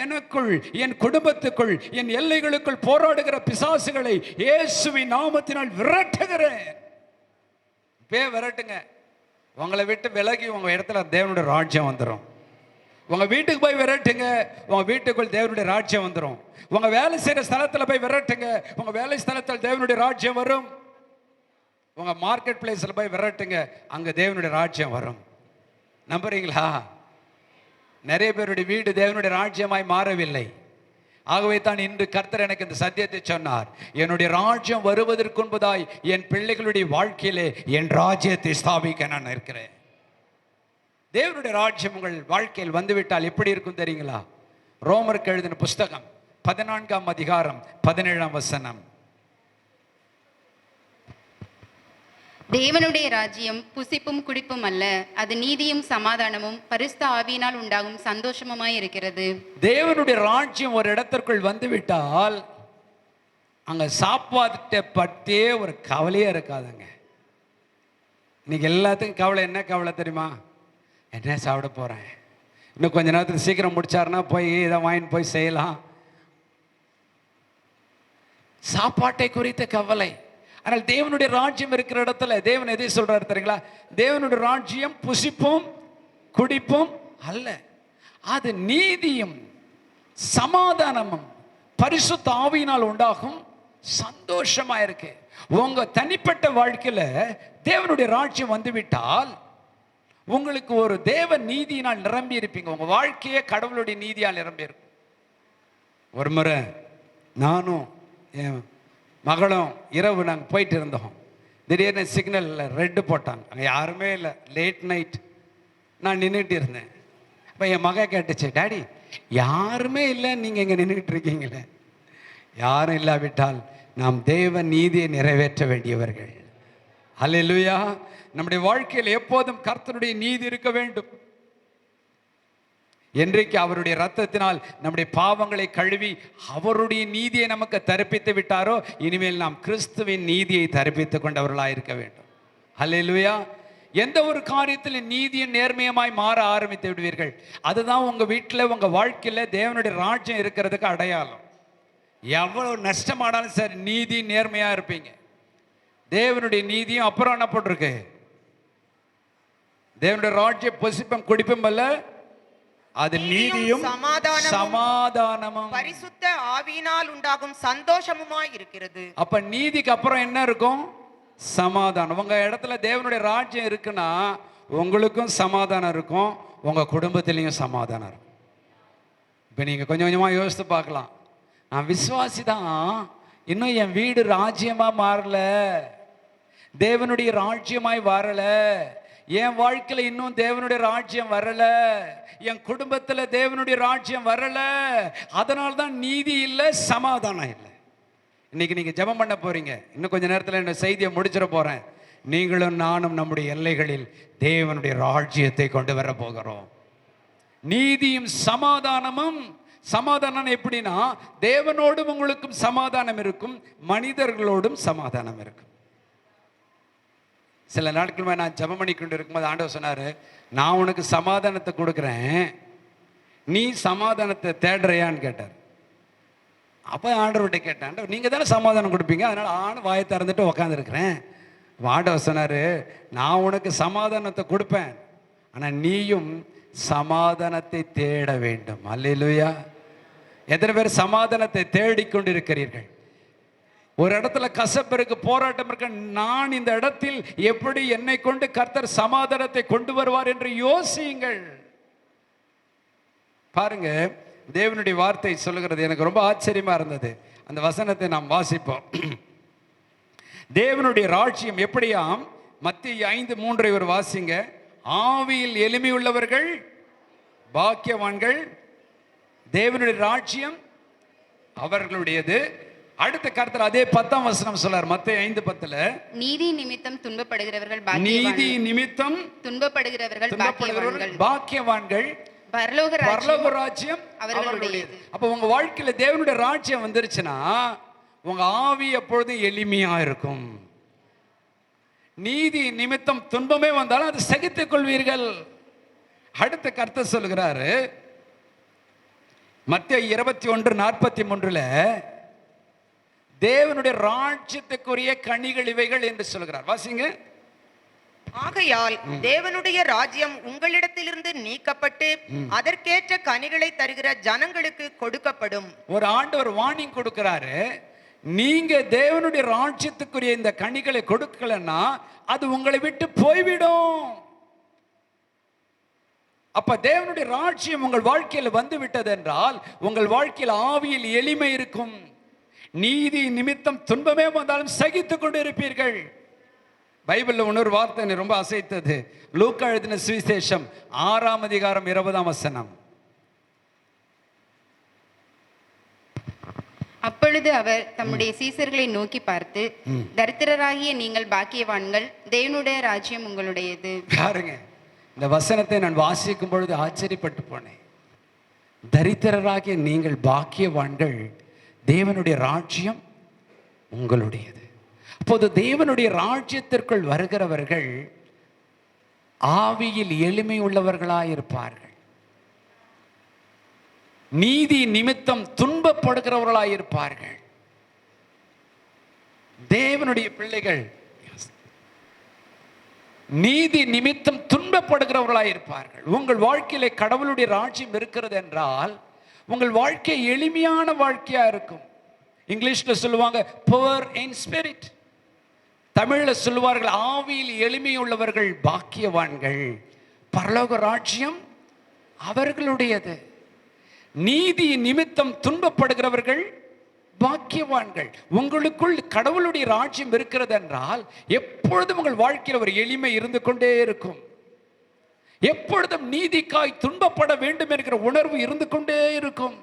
எனக்குள் என் குடும்பத்துக்குள் என் எல்லைகளுக்குள் போராடுகிற பிசாசுகளை இயேசுவின் நாமத்தினால் விரட்டுகிறேன். விரட்டுங்க. உங்களை விட்டு விலகி உங்க இடத்துல தேவனுடைய ராஜ்யம் வந்துடும். உங்க வீட்டுக்கு போய் விரட்டுங்க, உங்க வீட்டுக்குள் தேவனுடைய ராஜ்யம் வந்துடும். உங்க வேலை செய்யற ஸ்தலத்துல போய் விரட்டுங்க, உங்க வேலை ஸ்தலத்தில் தேவனுடைய ராஜ்யம் வரும். உங்க மார்க்கெட் பிளேஸ்ல போய் விரட்டுங்க, அங்க தேவனுடைய ராஜ்யம் வரும். நம்புறீங்களா? நிறைய பேருடைய வீடு தேவனுடைய ராஜ்யமாய் மாறவில்லை. ஆகவே தான் இன்று கர்த்தர் எனக்கு இந்த சத்தியத்தை சொன்னார். என்னுடைய ராஜ்யம் வருவதற்கு முன்பதாய் என் பிள்ளைகளுடைய வாழ்க்கையிலே என் ராஜ்யத்தை ஸ்தாபிக்க நான் இருக்கிறேன். தேவனுடைய ராஜ்யம் உங்கள் வாழ்க்கையில் வந்துவிட்டால் எப்படி இருக்கும் தெரியுங்களா? ரோமருக்கு எழுதின புஸ்தகம் 14ஆம் அதிகாரம் 17ஆம் வசனம். தேவனுடைய ராஜ்யம் புசிப்பும் குடிப்பும் அல்ல, அது நீதியும் சமாதானமும் பரிசுத்த ஆவியினால் உண்டாகும் சந்தோஷமுமாய் இருக்கிறது. தேவனுடைய ராஜ்யம் ஒரு இடத்திற்குள் வந்துவிட்டால் அங்க சாப்பாட்டை பற்றியே ஒரு கவலையே இருக்காதுங்க. இன்னைக்கு எல்லாத்துக்கும் கவலை. என்ன கவலை தெரியுமா? என்ன சாப்பிட போறேன், இன்னும் கொஞ்ச நேரத்துக்கு சீக்கிரம் முடிச்சாருன்னா போய் இதை வாங்கிட்டு போய் செய்யலாம். சாப்பாட்டை குறித்த கவலை. ஆனால் தேவனுடைய ராஜ்யம் இருக்கிற இடத்துல தேவன் எதை சொல்றாரு தெரியுங்களா? தேவனுடைய ராஜ்யம் புசிப்பும் குடிப்பும் அல்ல, அது நீதியும் சமாதானமும் பரிசுத்த ஆவியினால் உண்டாகும் சந்தோஷமா இருக்கு. உங்க தனிப்பட்ட வாழ்க்கையில தேவனுடைய ராஜ்யம் வந்துவிட்டால் உங்களுக்கு ஒரு தேவ நீதியினால் நிரம்பி இருப்பீங்க. உங்க வாழ்க்கையே கடவுளுடைய நீதியால் நிரம்பி இருக்கும். ஒரு முறை நானும் என் மகளும் இரவு நாங்கள் போயிட்டு இருந்தோம். திடீர்னு சிக்னலில் ரெட்டு போட்டாங்க, அங்கே யாருமே இல்லை, லேட் நைட். நான் நின்றுட்டு இருந்தேன். அப்போ என் மக கேட்டுச்சு, டாடி யாருமே இல்லை, நீங்கள் இங்கே நின்றுட்டு இருக்கீங்களே. யாரும் இல்லாவிட்டால் நாம் தேவ நீதியை நிறைவேற்ற வேண்டியவர்கள். அல்லேலூயா. நம்முடைய வாழ்க்கையில் எப்போதும் கர்த்தருடைய நீதி இருக்க வேண்டும். என்றைக்கு அவருடைய இரத்தத்தினால் நம்முடைய பாவங்களை கழுவி அவருடைய நீதியை நமக்கு தரிப்பித்து விட்டாரோ, இனிமேல் நாம் கிறிஸ்துவின் நீதியை தரிப்பித்துக் கொண்டவர்களாக இருக்க வேண்டும். அல்லேலூயா. எந்த ஒரு காரியத்தில் நீதியும் நேர்மையுமாய் மாற ஆரம்பித்து விடுவீர்கள், அதுதான் உங்க வீட்டில் உங்க வாழ்க்கையில தேவனுடைய ராஜ்யம் இருக்கிறதுக்கு அடையாளம். எவ்வளவு நஷ்டமானாலும் சரி நீதி நேர்மையா இருப்பீங்க. தேவனுடைய நீதியும் அப்புறம் என்ன போட்டிருக்கு? தேவனுடைய ராஜ்யம் புசிப்பும் குடிப்பும் அல்ல, அது நீதியும் சமாதானமும் பரிசுத்த ஆவியினால் உண்டாகும் சந்தோஷமுமாய் இருக்கிறது. அப்ப நீதிக்கு அப்புறம் என்ன இருக்கும்? சமாதானம். உங்க இடத்துல தேவனுடைய ராஜ்யம் இருக்குன்னா உங்களுக்கும் சமாதானம் இருக்கும், உங்க குடும்பத்திலையும் சமாதானம் இருக்கும். இப்ப நீங்க கொஞ்சம் கொஞ்சமா யோசித்து பார்க்கலாம், நான் விசுவாசி தான், இன்னும் என் வீடு ராஜ்யமா மாறல, தேவனுடைய ராஜ்யமாய் வரல, என் வாழ்க்கையில இன்னும் தேவனுடைய ராஜ்யம் வரல, என் குடும்பத்தில் தேவனுடைய ராஜ்யம் வரல, அதனால தான் நீதி இல்லை, சமாதானம் இல்லை. இன்னைக்கு நீங்க ஜெபம் பண்ண போறீங்க. இன்னும் கொஞ்ச நேரத்தில் என்ன செய்தியை முடிச்சிட போறேன். நீங்களும் நானும் நம்முடைய எல்லைகளில் தேவனுடைய ராஜ்யத்தை கொண்டு வர போகிறோம். நீதியும் சமாதானமும். சமாதானம் எப்படின்னா, தேவனோடும் உங்களுக்கும் சமாதானம் இருக்கும், மனிதர்களோடும் சமாதானம் இருக்கும். சில நாட்கள் நான் ஜெபம் பண்ணி கொண்டு இருக்கும்போது ஆண்டவர் சொன்னார், நான் உனக்கு சமாதானத்தை கொடுக்குறேன், நீ சமாதானத்தை தேடுறியான்னு கேட்டார். அப்போ ஆண்டவர்கிட்ட கேட்டேன், ஆண்டவர் நீங்கள் தானே சமாதானம் கொடுப்பீங்க, அதனால் ஆண்டு வாயை திறந்துட்டு உக்காந்துருக்கிறேன். ஆண்டவர் சொன்னார், நான் உனக்கு சமாதானத்தை கொடுப்பேன், ஆனால் நீயும் சமாதானத்தை தேட வேண்டும். அல்லேலூயா. எத்தனை பேர் சமாதானத்தை தேடிக்கொண்டிருக்கிறீர்கள்? ஒரு இடத்துல கசப்பு இருக்கு, போராட்டம் இருக்கு, நான் இந்த இடத்தில் எப்படி என்னை கொண்டு கர்த்தர் சமாதானத்தை கொண்டு வருவார் என்று யோசியுங்கள். பாருங்க, தேவனுடைய வார்த்தை சொல்லுகிறது, எனக்கு ரொம்ப ஆச்சரியமா இருந்தது. அந்த வசனத்தை நாம் வாசிப்போம். தேவனுடைய ராஜ்யம் எப்படியாம்? மத்திய 5:3 ஒரு வாசிங்க. ஆவியில் எளிமையுள்ளவர்கள் பாக்கியவான்கள், தேவனுடைய ராஜ்யம் அவர்களுடையது. அடுத்த கர்த்தர் அதே 10ஆம் வசனம் சொல்றார், மத்திய 5:10. நீதி நிமித்தம் துன்பப்படுகிறவர்கள் நீதி நிமித்தம் துன்பப்படுகிறவர்கள் பாக்கியவான்கள், பரலோக ராஜ்யம் அவர்களுடையது. அப்ப உங்க வாழ்க்கையில தேவனுடைய ராஜ்யம் வந்துருச்சுன்னா உங்க ஆவி எப்பொழுதும் எளிமையா இருக்கும். நீதி நிமித்தம் துன்பமே வந்தாலும் அது சகித்துக் கொள்வீர்கள். அடுத்த கர்த்தர் சொல்கிறாரு மத்திய 21:43, தேவனுடைய ராஜ்யத்துக்குரிய கனிகள் இவைகள் என்று சொல்கிறார். வாசிங்க. ஆகையால் தேவனுடைய ராஜ்யம் உங்களிடத்திலிருந்து நீக்கப்பட்டு அதற்கேற்ற கனிகளை தருகிற ஜனங்களுக்கு கொடுக்கப்படும். ஒரு ஆண்டவர் வார்னிங் கொடுக்கிறாரு, நீங்க தேவனுடைய ராஜ்யத்துக்குரிய இந்த கனிகளை கொடுக்கலன்னா அது உங்களை விட்டு போய்விடும். அப்ப தேவனுடைய ராஜ்யம் உங்கள் வாழ்க்கையில் வந்து விட்டது என்றால் உங்கள் வாழ்க்கையில் ஆவியில் எளிமை இருக்கும். நீதி நிமித்தம் துன்பமே வந்தாலும் சகித்துக் கொண்டு இருப்பீர்கள். பைபிள்ல இன்னொரு வார்த்தை என்னை ரொம்ப அசைத்தது. லூக்கா எழுதின சுவிசேஷம் 6ஆம் அதிகாரம் 20ஆம் வசனம். அப்பொழுது அவர் தம்முடைய சீசர்களை நோக்கி பார்த்து, தரித்திரராகிய நீங்கள் பாக்கியவான்கள், தேவனுடைய ராஜ்யம் உங்களுடையது. பாருங்க, இந்த வசனத்தை நான் வாசிக்கும் பொழுது ஆச்சரியப்பட்டு போனேன். தரித்திரராகிய நீங்கள் பாக்கியவான்கள், தேவனுடைய ராஜ்யம் உங்களுடையது. அப்போது தேவனுடைய ராஜ்யத்திற்குள் வருகிறவர்கள் ஆவியில் எளிமை உள்ளவர்களாயிருப்பார்கள். நீதி நிமித்தம் துன்பப்படுகிறவர்களாயிருப்பார்கள். தேவனுடைய பிள்ளைகள் நீதி நிமித்தம் துன்பப்படுகிறவர்களாயிருப்பார்கள். உங்கள் வாழ்க்கையிலே கடவுளுடைய ராஜ்யம் இருக்கிறது என்றால் உங்கள் வாழ்க்கை எளிமையான வாழ்க்கையா இருக்கும். இங்கிலீஷ்ல சொல்லுவாங்க poor in spirit. தமிழ்ல சொல்லுவார்கள் ஆவியில் எளிமை உள்ளவர்கள் பாக்கியவான்கள், பரலோக ராஜ்யம் அவர்களுடையது. நீதி நிமித்தம் துன்பப்படுகிறவர்கள் பாக்கியவான்கள். உங்களுக்குள் கடவுளுடைய ராஜ்யம் இருக்கிறது என்றால் எப்பொழுதும் உங்கள் வாழ்க்கையில் ஒரு எளிமை இருந்து கொண்டே இருக்கும். எப்பொழுதும் நீதிக்காய் துன்பப்பட வேண்டும் என்கிற உணர்வு இருந்து கொண்டே இருக்கும்.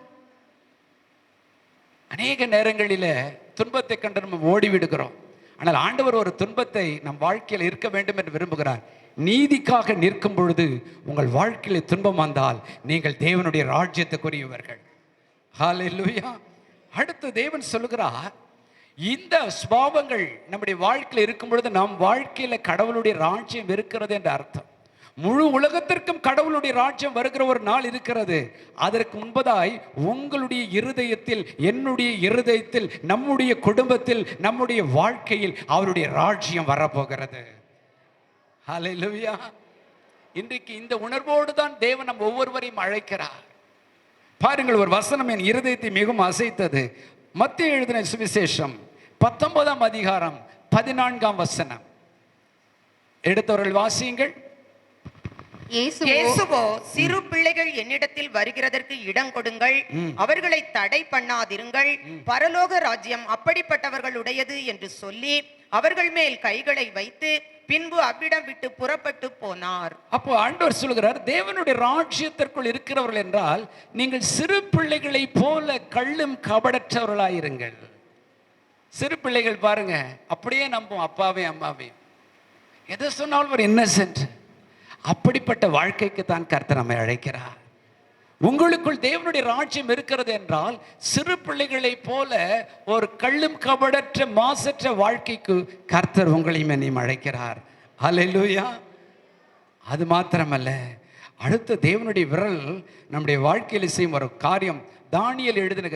அநேக நேரங்களில் துன்பத்தை கண்டு நம்ம ஓடிவிடுகிறோம். ஆனால் ஆண்டவர் ஒரு துன்பத்தை நம் வாழ்க்கையில் இருக்க வேண்டும் என்று விரும்புகிறார். நீதிக்காக நிற்கும் பொழுது உங்கள் வாழ்க்கையில் துன்பம் வந்தால் நீங்கள் தேவனுடைய ராஜ்யத்துக்குரியவர்கள். ஹல்லேலூயா. அடுத்து தேவன் சொல்லுகிறார், இந்த சுபாவங்கள் நம்முடைய வாழ்க்கையில் இருக்கும் பொழுது நம் வாழ்க்கையில கடவுளுடைய ராஜ்யம் இருக்கிறது என்ற அர்த்தம். முழு உலகத்திற்கும் கடவுளுடைய ராஜ்யம் வருகிற ஒரு நாள் இருக்கிறது. அதற்கு முன்பதாய் உங்களுடைய இருதயத்தில், என்னுடைய இருதயத்தில், நம்முடைய குடும்பத்தில், நம்முடைய வாழ்க்கையில் அவருடைய ராஜ்யம் வரப்போகிறது. ஹல்லேலூயா. இன்றைக்கு இந்த உணர்வோடு தான் தேவன் நம் ஒவ்வொருவரையும் அழைக்கிறார். பாருங்கள், ஒரு வசனம் என் இருதயத்தை மிகவும் அசைத்தது. மத்தேயு எழுதின சுவிசேஷம் 19ஆம் அதிகாரம் 14ஆம் வசனம். எடுத்தவர்கள் வாசியுங்கள். இயேசுவோ, சிறு பிள்ளைகள் என்னிடத்தில் வருகிறதற்கு இடம் கொடுங்கள், அவர்களை தடை பண்ணாதிருங்கள், பரலோக ராஜ்யம் அப்படிப்பட்டவர்களுடையது என்று சொல்லி அவர்கள் மேல் கைகளை வைத்து பின்பு அவ்விடம் விட்டு புறப்பட்டு போனார். அப்போ ஆண்டவர் சொல்கிறார், தேவனுடைய ராஜ்யத்திற்குள் இருக்கிறவர்கள் என்றால் நீங்கள் சிறு பிள்ளைகளை போல கள்ளும் கபடற்றவர்களாயிருங்கள். சிறு பிள்ளைகள் பாருங்க, அப்படியே நம்பும் அப்பாவையும் அம்மாவையும், எதை சொன்னாலும் ஒரு இன்னசென்ட். அப்படிப்பட்ட வாழ்க்கைக்கு தான் கர்த்தர் நம்மை அழைக்கிறார். உங்களுக்குள் தேவனுடைய ராஜ்யம் இருக்கிறது என்றால் சிறு பிள்ளைகளை போல ஒரு கள்ளும் கபடற்ற மாசற்ற வாழ்க்கைக்கு கர்த்தர் உங்களையும் என்னையும் அழைக்கிறார். ஹல்லேலூயா. அது மாத்திரமல்ல, அடுத்த தேவனுடைய விரல் நம்முடைய வாழ்க்கையில் செய்யும் ஒரு காரியம். தானியேல் எழுதின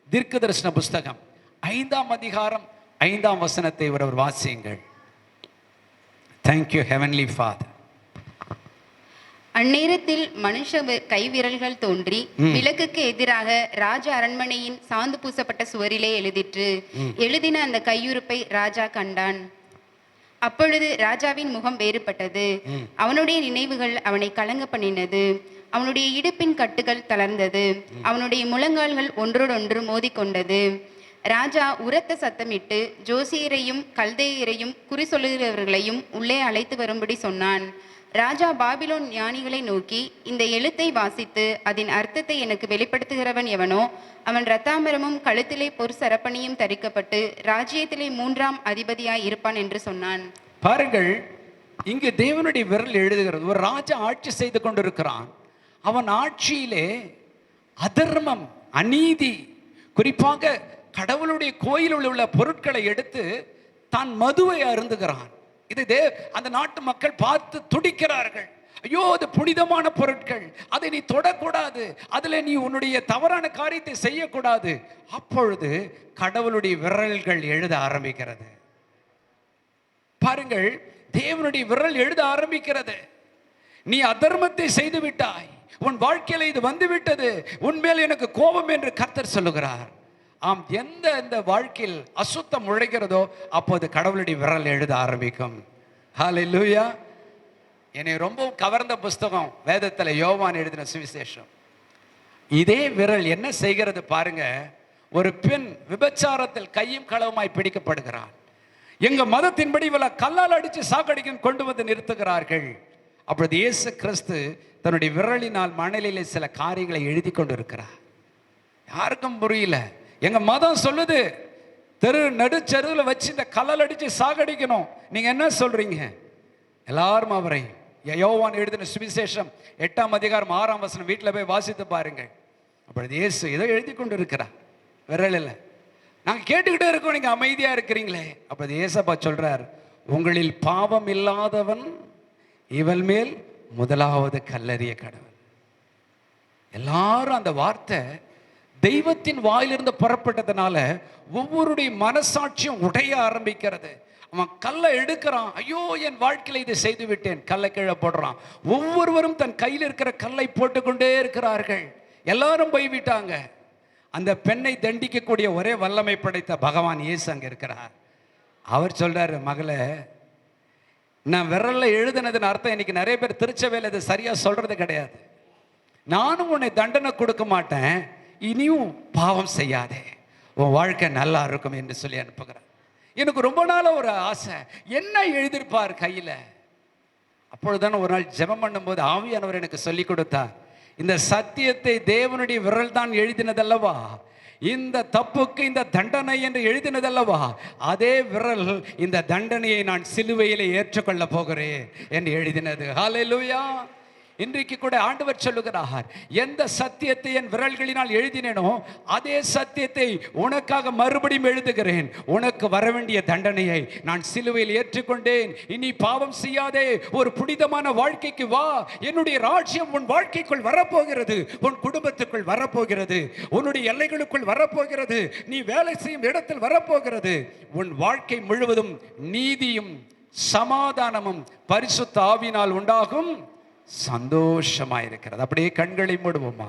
தீர்க்கதரிசன புஸ்தகம் 5ஆம் அதிகாரம் 5ஆம் வசனத்தை ஒருவர் வாசியுங்கள். Thank you heavenly father. அந்நேரத்தில் மனுஷ கைவிரல்கள் தோன்றி விளக்குக்கு எதிராக ராஜ அரண்மனையின் சாந்து பூசப்பட்ட சுவரிலே எழுதிற்று. எழுதின அந்த கையுறுப்பை ராஜா கண்டான். அப்பொழுது ராஜாவின் முகம் வேறுபட்டது, அவனுடைய நினைவுகள் அவனை கலங்க பண்ணினது. அவனுடைய இடுப்பின் கட்டுகள் தளர்ந்தது, அவனுடைய முழங்கால்கள் ஒன்றோடொன்று மோதிக்கொண்டது. ராஜா உரத்த சத்தமிட்டு ஜோசியரையும் கல்தேயரையும் குறி சொல்லுகிறவர்களையும் உள்ளே அழைத்து வரும்படி சொன்னான். ராஜா பாபிலோன் ஞானிகளை நோக்கி, இந்த எழுத்தை வாசித்து அதன் அர்த்தத்தை எனக்கு வெளிப்படுத்துகிறவன் எவனோ அவன் இரத்தாம்பரமும் கழுத்திலே பொற் சரப்பணியும் தரிக்கப்பட்டு ராஜ்யத்திலே 3ஆம் அதிபதியாய் இருப்பான் என்று சொன்னான். பாருங்கள், இங்கு தேவனுடைய விரல் எழுதுகிறது. ஒரு ராஜா ஆட்சி செய்து கொண்டிருக்கிறான். அவன் ஆட்சியிலே அதர்மம், அநீதி, குறிப்பாக கடவுளுடைய கோயிலில் உள்ள பொருட்களை எடுத்து தான் மதுவை அருந்துகிறான். இது அந்த நாட்டு மக்கள் பார்த்து துடிக்கிறார்கள். ஐயோ, அது புனிதமான பொருட்கள், அதை நீ தொடக்கூடாது, அதுல நீ உன்னுடைய தவறான காரியத்தை செய்யக்கூடாது. அப்பொழுது கடவுளுடைய விரல்கள் எழுத ஆரம்பிக்கிறது. பாருங்கள், தேவனுடைய விரல் எழுத ஆரம்பிக்கிறது. நீ அதர்மத்தை செய்து விட்டாய், உன் வாழ்க்கையில இது வந்து விட்டது, உன்மேல் எனக்கு கோபம் என்று கர்த்தர் சொல்லுகிறார். ஆம், எந்த வாழ்க்கையில் அசுத்தம் உழைக்கிறதோ அப்போது கடவுளுடைய விரல் எழுத ஆரம்பிக்கும். ஹல்லேலூயா. என்னை ரொம்ப கவர்ந்த புஸ்தகம் வேதத்தில் யோவான் எழுதின சுவிசேஷம். இதே விரல் என்ன செய்கிறது பாருங்க. ஒரு பெண் விபச்சாரத்தில் கையும் களவுமாய் பிடிக்கப்படுகிறாள். எங்க மதத்தின்படி இவளை கல்லால் அடித்து சாக்கடிக்கும் கொண்டு வந்து நிறுத்துகிறார்கள். அப்பொழுது இயேசு கிறிஸ்து தன்னுடைய விரலினால் மணலிலே சில காரியங்களை எழுதி கொண்டு இருக்கிறார். யாருக்கும் புரியல. எங்க மதம் சொல்லுது நடுச்செருவில் வச்சு இந்த கல்லால் அடிச்சு சாகடிக்கணும், நீங்க என்ன சொல்றீங்க? எல்லாரும் அவரை யோவான் எழுதின சுவிசேஷம் 8ஆம் அதிகாரம் 6ஆம் வசனம் வீட்டில் போய் வாசித்து பாருங்கள். அப்பொழுது இயேசு ஏதோ எழுதி கொண்டு இருக்கிறார் விரலில். நாங்கள் கேட்டுக்கிட்டே இருக்கோம், நீங்க அமைதியா இருக்கிறீங்களே. அப்போது இயேசப்பா சொல்றார், உங்களில் பாவம் இல்லாதவன் இவள் மேல் முதலாவது கல்லறிய கடவுள். எல்லாரும் அந்த வார்த்தை தெய்வத்தின் வாயிலிருந்து புறப்பட்டதுனால ஒவ்வொருடைய மனசாட்சியும் உடைய ஆரம்பிக்கிறது. அவன் கல்லை எடுக்கிறான், ஐயோ என் வாழ்க்கையில இதை செய்து விட்டேன், கல்லை கீழே போடுறான். ஒவ்வொருவரும் தன் கையில் இருக்கிற கல்லை போட்டுக்கொண்டே இருக்கிறார்கள். எல்லாரும் போய்விட்டாங்க. அந்த பெண்ணை தண்டிக்கக்கூடிய ஒரே வல்லமை படைத்த பகவான் இயேசு அங்க இருக்கிறார். அவர் சொல்றாரு, மகளே, நான் விரல்ல எழுதுனதுன்னு அர்த்தம் இன்னைக்கு நிறைய பேர் திருச்சபையில் இது சரியா சொல்றது கிடையாது. நானும் உன்னை தண்டனை கொடுக்க மாட்டேன், இனியும் பாவம் செய்யாதே, உன் வாழ்க்கை நல்லா இருக்கும் என்று சொல்லி அனுப்புகிறார். எனக்கு ரொம்ப நாள ஒரு ஆசை, என்ன எழுதியிருப்பார் கையில. அப்பொழுதுதானே ஒரு நாள் ஜெபம் பண்ணும்போது ஆவியானவர் எனக்கு சொல்லி கொடுத்தார், இந்த சத்தியத்தை தேவனுடைய விரல் தான் எழுதினதல்லவா, இந்த தப்புக்கு இந்த தண்டனை என்று எழுதினதல்லவா, அதே விரல் இந்த தண்டனையை நான் சிலுவையிலே ஏற்றுக்கொள்ள போகிறேன் என்று எழுதினது. ஹல்லேலூயா. இன்றைக்கு கூட ஆண்டவர் சொல்லுகிறார், எந்த சத்தியத்தை என் விரல்களினால் எழுதினேனோ அதே சத்தியத்தை உனக்காக மறுபடியும் எழுதுகிறேன். உனக்கு வரவேண்டிய தண்டனையை நான் சிலுவையில் ஏற்றுக்கொண்டேன். இனி பாவம் செய்யாதே, ஒரு புனிதமான வாழ்க்கைக்கு வா. என்னுடைய ராஜ்யம் உன் வாழ்க்கைக்குள் வரப்போகிறது, உன் குடும்பத்துக்குள் வரப்போகிறது, உன்னுடைய எல்லைகளுக்குள் வரப்போகிறது, நீ வேலை செய்யும் இடத்தில் வரப்போகிறது. உன் வாழ்க்கை முழுவதும் நீதியும் சமாதானமும் பரிசுத்த ஆவியினால் உண்டாகும் சந்தோஷமாயிருக்கிறது. அப்படியே கண்களை மூடுவோமா?